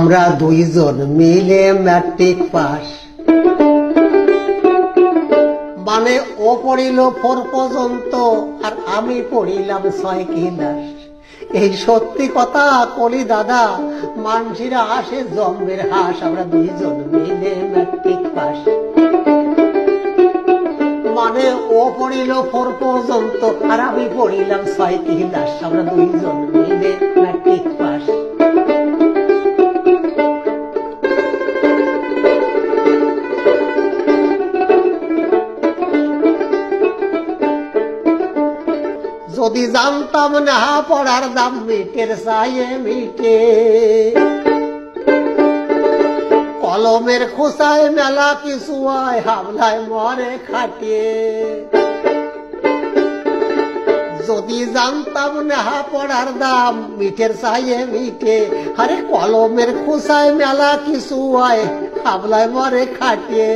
আমরা দুইজন মিলে ম্যাট্রিক পাস, মানে ও পড়িল 4 পর্যন্ত আর আমি পড়িলাম 6 ক্লাস। এই সত্যি কথা কলি দাদা, মানুষেরা আসে জম্বের হাস, আমরা দুইজন মিলে ম্যাট্রিক পাস, মানে ও পড়িল 4 পর্যন্ত আর আমি পড়িলাম 6 ক্লাস, আমরা দুইজন মিলে ম্যাট্রিক পাস। যদি জানতাম না পড়ার দাম মিটের চাইয়ে মিটে, কলমের খোসায় মেলা কিছু হয়, হামলায় মরে খাটে। যদি জানতাম না পড়ার দাম মিটের চাইয়ে মিটে, আরে কলমের খোসায় মেলা কিছু হয়, হামলায় মরে খাটে।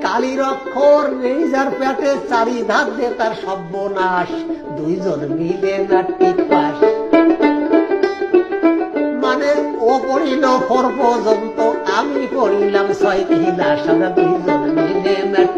কালির অক্ষর নেই যার পেটে, চারি ধার দে তার সর্বনাশ, দুইজন মিলে ম্যাট্রিক পাস, মানে ও পড়িল 4 পর্যন্ত আমি পড়িলাম 6 ক্লাস, আমরা দুইজন মিলে ম্যাট্রিক